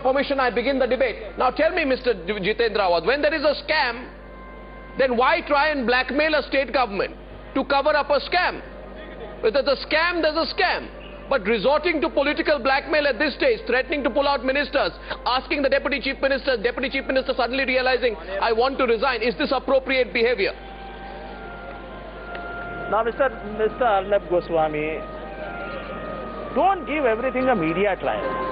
permission, I begin the debate. Now tell me, Mr. Jeetendra Awhad, when there is a scam, then why try and blackmail a state government to cover up a scam? If there's a scam, there's a scam. But resorting to political blackmail at this stage, threatening to pull out ministers, asking the deputy chief minister suddenly realizing, I want to resign, is this appropriate behavior? Now, Mr. Arnab Goswami, don't give everything a media trial.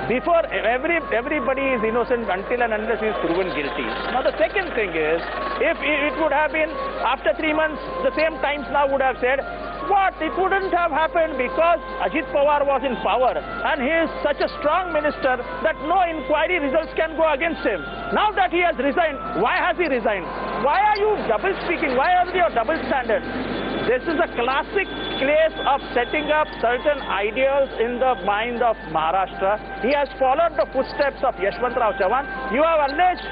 Before, everybody is innocent until and unless he is proven guilty. Now, the second thing is, if it would have been after 3 months, the same Times now would have said, what? It wouldn't have happened because Ajit Pawar was in power and he is such a strong minister that no inquiry results can go against him. Now that he has resigned, why has he resigned? Why are you double speaking? Why are you double standard? This is a classic case of setting up certain ideals in the mind of Maharashtra. He has followed the footsteps of Yashwantrao Chavan. You have alleged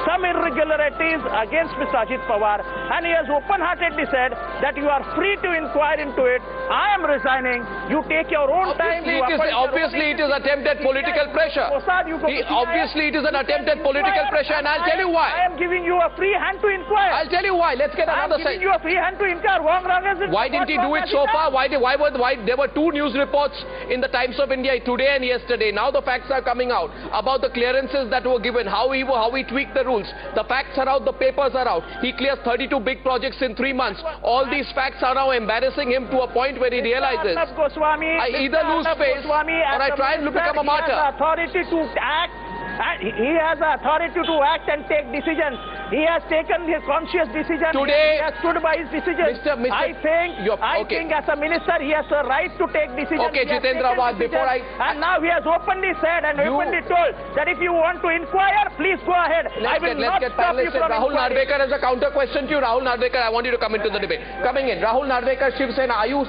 some irregularities against Mr. Ajit Pawar, and he has open-heartedly said that you are free to inquire into it. I am resigning. You take your own time. Obviously, it is attempted political pressure. Obviously, it is an attempted political pressure, and I'll tell you why. I am giving you a free hand to inquire. I'll tell you why. Let's get another side. I'm giving you a free hand to inquire. Why didn't he do it so far? Why there were two news reports in the Times of India today and yesterday. Now the facts are coming out about the clearances that were given, how he tweaked the rules. The facts are out, the papers are out. He clears 32 big projects in 3 months. All these facts are now embarrassing him to a point where he realizes I either lose face or I try and become a martyr. He has the authority to act and take decisions. He has taken his conscious decision. Today, he has stood by his decisions. I think as a minister, he has the right to take decisions. Okay, Jeetendra Awhad, and now he has openly said and openly told that if you want to inquire, please go ahead. I will not stop you from Rahul Narvekar has a counter question to you. Rahul Narvekar, I want you to come into the debate. Coming in, Rahul Narvekar, Shiv Sena, are you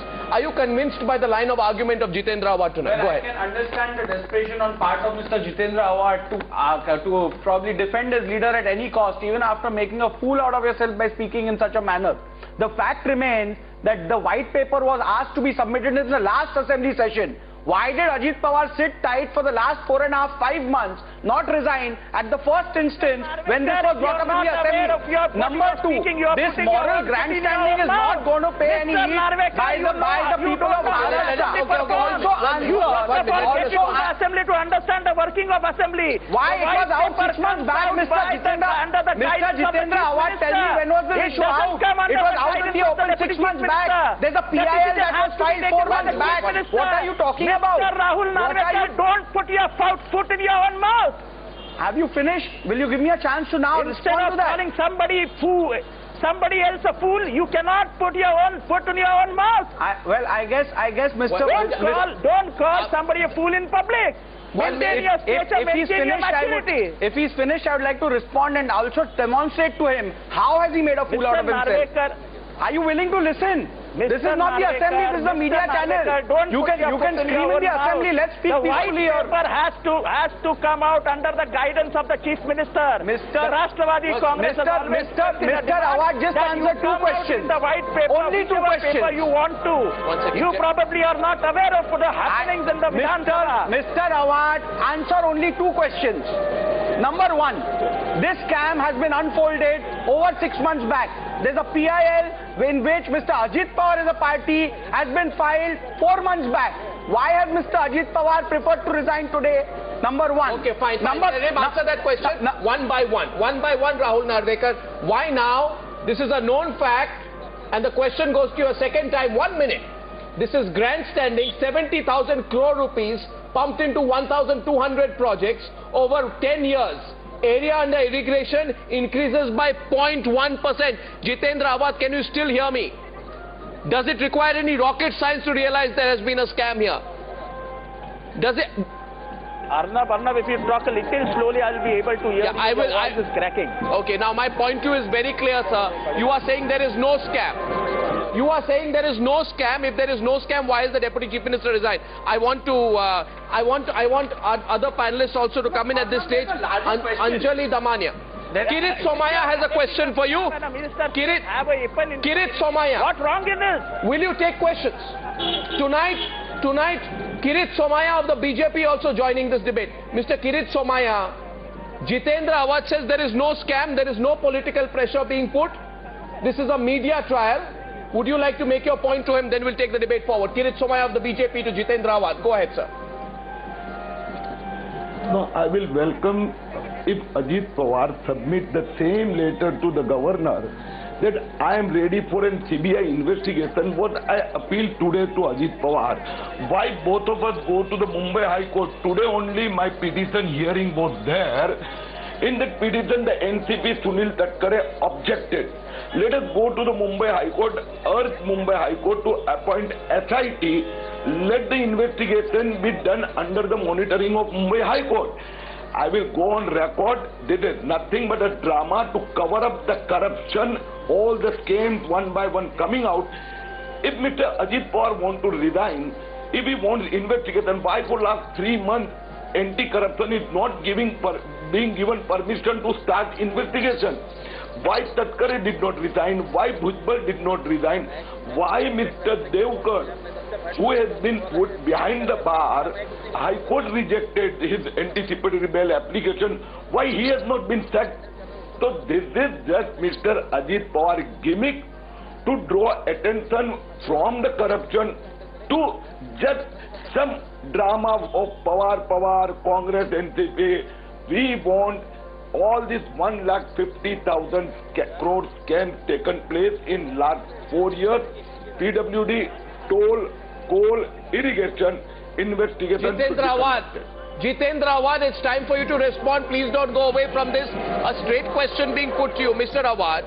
convinced by the line of argument of Jeetendra Awhad tonight? Well, I can understand the desperation on part of Mr. Jeetendra Awhad to probably defend his leader at any cost, even after making a fool out of yourself by speaking in such a manner. The fact remains that the white paper was asked to be submitted in the last assembly session. Why did Ajit Pawar sit tight for the last 4.5, 5 months, not resign at the first instance when this was brought up in the assembly? Number two, this moral grandstanding is not going to pay any heed by the people of Maharashtra. Also answer. Assembly to understand the working of assembly. Why it was out 6 months back, Mr. Jeetendra Awhad, tell me when was the issue out? It was out in the open 6 months back. There's a PIL that was filed 4 months back. What are you talking about? Mr. Rahul Narvekar, don't put your foot in your own mouth. Have you finished? Will you give me a chance to now respond to that? Instead of calling somebody else a fool, you cannot put your own foot in your own mouth. I guess, Mr. Don't call somebody a fool in public. Maintain your stature, maintain your maturity. If he's finished, I would like to respond and also demonstrate to him how has he made a fool out of himself. Are you willing to listen? This is not the assembly, this is the media channel. You can scream in the assembly, let's speak peacefully. The white paper has to come out under the guidance of the chief minister. The Rashtrawaddi Congress Mr. Awhad just answered 2 questions. The white paper, only 2 questions. You want to. You probably are not aware of the happenings in the Vidhan Sabha. Mr. Awhad, answer only 2 questions. Number 1, this scam has been unfolded over 6 months back. There's a PIL in which Mr. Ajit Pawar as a party has been filed 4 months back. Why has Mr. Ajit Pawar preferred to resign today? Number 1. Okay, fine. Answer that question one by one. One by one, Rahul Narvekar. Why now? This is a known fact. And the question goes to you a second time. 1 minute. This is grandstanding. 70,000 crore rupees pumped into 1,200 projects over 10 years. Area under irrigation increases by 0.1%. Jeetendra Awhad, can you still hear me? Does it require any rocket science to realize there has been a scam here? Does it? Arnab, if you talk a little slowly, I'll be able to hear. Yeah, your voice is cracking. Okay, now my point to you is very clear, sir. You are saying there is no scam. You are saying there is no scam. If there is no scam, why is the Deputy Chief Minister resigned? I want other panelists also to come in at this stage. Anjali Damania. Kirit Somaya has a question for you. Kirit Somaya. What wrong in this? Will you take questions? Tonight, Kirit Somaiya of the BJP also joining this debate. Mr. Kirit Somaiya, Jeetendra Awhad says there is no scam, there is no political pressure being put. This is a media trial. Would you like to make your point to him? Then we'll take the debate forward. Kirit Somaiya of the BJP to Jeetendra Awhad. Go ahead, sir. No, I will welcome if Ajit Pawar submit the same letter to the governor that I am ready for a CBI investigation. What I appeal today to Ajit Pawar, why both of us go to the Mumbai High Court? Today only my petition hearing was there. In that petition, the NCP Sunil Tatkare objected. Let us go to the Mumbai High Court, urge Mumbai High Court to appoint SIT. Let the investigation be done under the monitoring of Mumbai High Court. I will go on record. This is nothing but a drama to cover up the corruption, all the scams one by one coming out. If Mr. Ajit Pawar wants to resign, if he wants investigation, why for last 3 months anti-corruption is not being given permission to start investigation? Why Tatkare did not resign? Why Bhujbal did not resign? Why Mr. Devkar, who has been put behind the bar, High Court rejected his anticipatory bail application? Why he has not been sacked? So this is just Mr. Ajit Pawar gimmick to draw attention from the corruption to just some drama of Pawar, Congress, NCP. We want all this 1,50,000 crore scam taken place in last 4 years. PWD, toll, coal, irrigation, investigation. Jeetendra Awhad, it's time for you to respond. Please don't go away from this. A straight question being put to you, Mr. Awhad.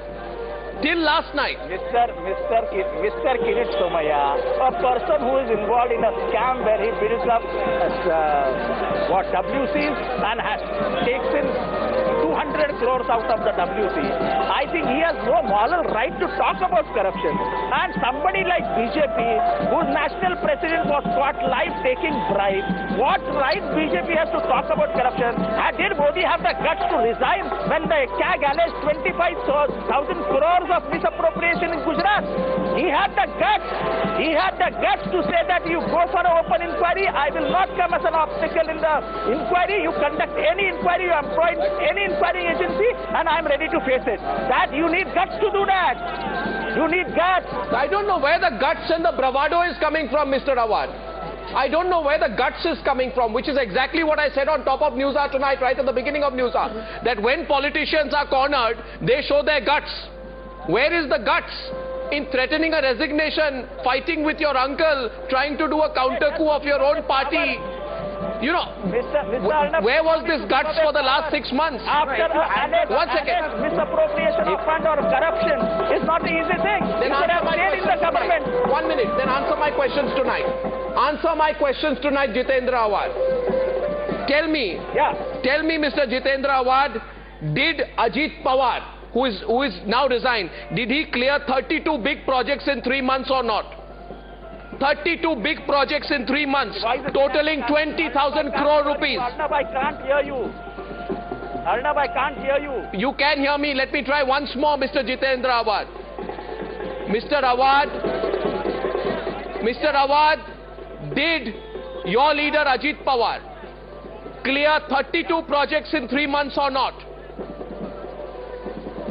Till last night, Mr. Kirit Somaiya, a person who is involved in a scam where he builds up WCs and takes in 200 crores out of the WC. I think he has no moral right to talk about corruption. And somebody like BJP, whose national president was caught live taking bribes, what right BJP has to talk about corruption? And did Modi have the guts to resign when the CAG alleged 25,000 crores of misappropriation in Gujarat? He had the guts. He had the guts to say that you go for an open inquiry. I will not come as an obstacle in the inquiry. You conduct any inquiry, you employ any inquiry agency, and I am ready to face it. That you need guts to do that. You need guts. I don't know where the guts and the bravado is coming from, Mr. Awhad. I don't know where the guts is coming from, which is exactly what I said on top of News Hour tonight, right at the beginning of News Hour, that when politicians are cornered, they show their guts. Where is the guts in threatening a resignation, fighting with your uncle, trying to do a counter coup of your own party? You know, where was this guts for the last 6 months? After one second. Misappropriation of fund or corruption is not an easy thing. Then answer my question. 1 minute. Then answer my questions tonight. Answer my questions tonight, Jeetendra Awhad. Tell me, Mr. Jeetendra Awhad, did Ajit Pawar, who is now resigned, did he clear 32 big projects in 3 months or not? 32 big projects in 3 months, totaling 20,000 crore rupees. Arnab, I can't hear you. Arnab, I can't hear you. You can hear me. Let me try once more, Mr. Jeetendra Awhad. Mr. Awhad, did your leader Ajit Pawar clear 32 projects in 3 months or not?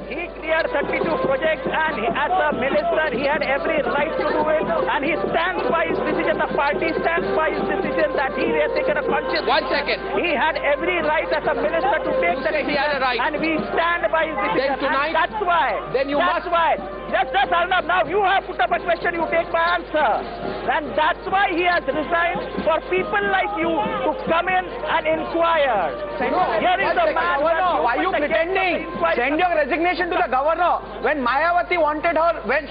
He cleared 32 projects, and as a minister, he had every right to do it, and he stands by his decision. The party stands by his decision that he has taken a conscious. 1 second. He had every right as a minister to take the decision. He had a right. And we stand by his decision. Then tonight, and that's why. Then you that's must. Why. Just Arnab, now you have put up a question, you take my answer. And that's why he has resigned, for people like you to come in and inquire. Here is the man. Why are you pretending? Send your resignation to the governor. When Mayawati wanted her, when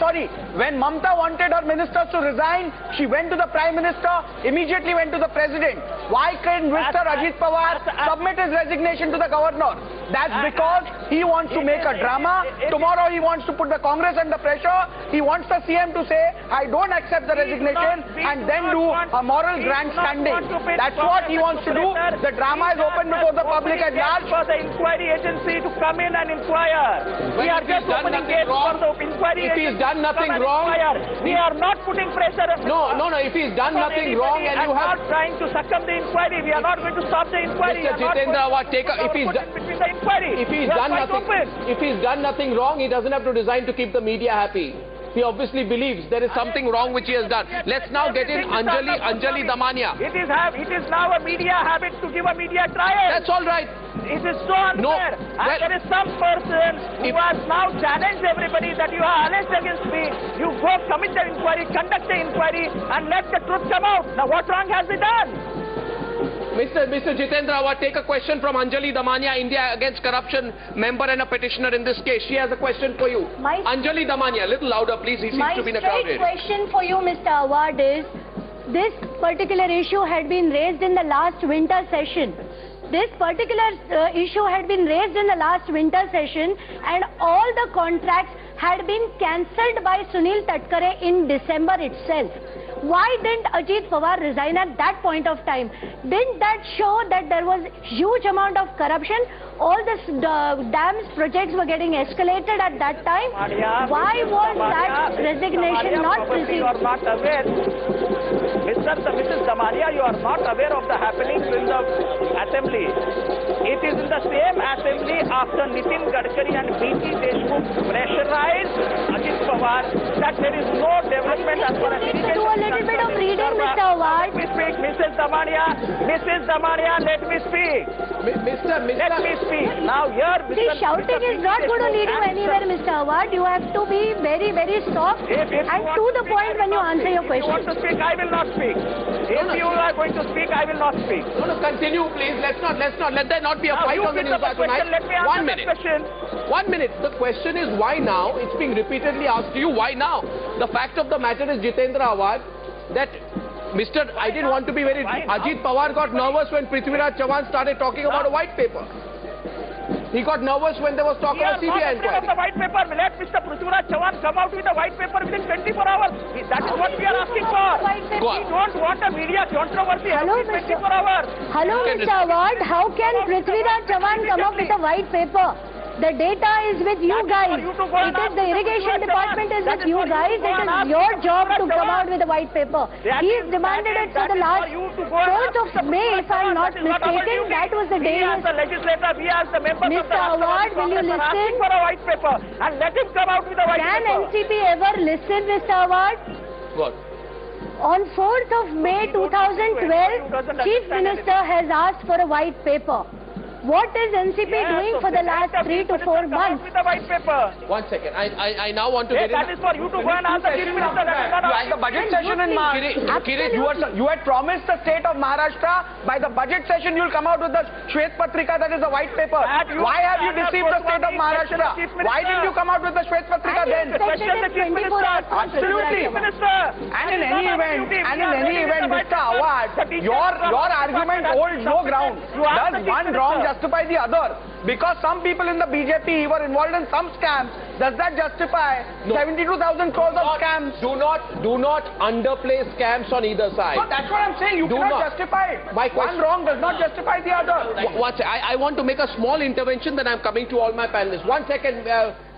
Mamta wanted her ministers to resign, she went to the Prime Minister, immediately went to the President. Why couldn't Mr. Ajit Pawar submit his resignation to the governor? That's because he wants to make a drama. Tomorrow he wants to put the Congress under pressure. He wants the CM to say, I don't accept the resignation, and then do a moral grandstanding. That's what he wants to do. The drama is open before the public at large. For the inquiry agency to come in and inquire. We are just opening gates for the inquiry agency. If he's done nothing wrong, we are not putting pressure on no. If he's done nothing wrong and you have not trying to succumb the inquiry, we are not going to stop the inquiry. Mr. Jeetendra Awhad, if he's done nothing wrong, he doesn't have to resign to keep the media happy. He obviously believes there is something wrong which he has done. Let's now get in Anjali Damania. It is now a media habit to give a media trial. That's all right. It is so unfair. And there is some person who has now challenged everybody that you are alleged against me. You go commit the inquiry, conduct the inquiry, and let the truth come out. Now what wrong has he done? Mr. Jeetendra Awhad, take a question from Anjali Damania, India Against Corruption member and a petitioner in this case. She has a question for you. Anjali Damania, a little louder please. He seems to be in a crowded. My question for you, Mr. Awhad, is this particular issue had been raised in the last winter session. This particular issue had been raised in the last winter session, and all the contracts had been cancelled by Sunil Tatkare in December itself. Why didn't Ajit Pawar resign at that point of time? Didn't that show that there was huge amount of corruption? All the dams projects were getting escalated at that time. Why was that resignation not received? You are not aware. Mrs. Damania, you are not aware of the happenings in the assembly. It is in the same assembly after Nitin Gadkari and B.T. Deshmukh pressurized Ajit Pawar that there is no development as far as irrigation. Do a little bit of reading, Mr. Awhad. Let me speak, Mrs. Damania, let me speak. Let me speak. Now here, See, shouting is not going to lead you anywhere, Mr. Awhad. You have to be very, very soft and to the point when you answer your question. If you want to speak, I will not speak. If you are going to speak, I will not speak. No, continue please. Let's not. Let there not be a fight on the news tonight. 1 minute. 1 minute. The question is why now? It's being repeatedly asked to you. Why now? The fact of the matter is, Jeetendra Awhad, that I didn't want to be very... Ajit Pawar got nervous when Prithviraj Chavan started talking about a white paper. He got nervous when there was talk of a CBI inquiry. The white paper. Let Mr. Prithviraj Chavan come out with a white paper within 24 hours. That is what we are asking for. We don't want a media controversy. Hello, 24 hours. Hello, Mr. Awhad. How can Prithviraj Chavan come up with a white paper? The data is with you guys. It is the irrigation department is with you guys. It is your job to come out with a white paper. He's demanded it for the last 4th of May, if I'm not mistaken. That was the day. We as the legislator, we as the members of the Mr. Awhad, will you listen? Asking for a white paper and let him come out with a white paper. Can NCP ever listen, Mr. Awhad? What? On 4th of May 2012, Chief Minister has asked for a white paper. What is NCP doing for the last 3 to 4 months? With the white paper. 1 second. I now want to get in... That is for you to go and ask the Chief Minister. At the budget session in March, you had promised the state of Maharashtra by the budget session you'll come out with the Shwet Patrika, that is the white paper. Why have you deceived the state of Maharashtra? Why didn't you come out with the Shwet Patrika then? Question the Chief Minister. Absolutely. And in any event, Mr. Awhad, your argument holds no ground. Does one wrong justify the other? Because some people in the BJP were involved in some scams. Does that justify 72,000 crores of scams? Do not underplay scams on either side. No, that's what I'm saying. You cannot justify it. One wrong does not justify the other. I want to make a small intervention, then I'm coming to all my panelists. 1 second,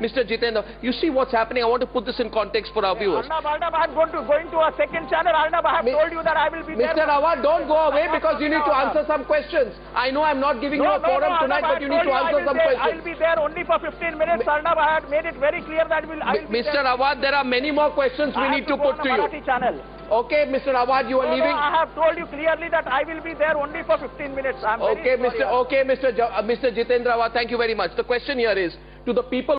Mr. Jeetendra. You see what's happening. I want to put this in context for our viewers. Arnab, I'm going to a second channel. Arnab, I have told you that I will be there. Mr. Awhad, don't go away because you need to answer some questions. I know I'm not giving you a forum tonight, but you need to answer some questions. I will be there only for 15 minutes. Arnab, I had made it very clear that I will be Mr. Awhad, there are many more questions we need to put to you. Channel. Okay, Mr. Awhad, you are leaving. I have told you clearly that I will be there only for 15 minutes. Mr. Jeetendra Awhad, thank you very much. The question here is to the people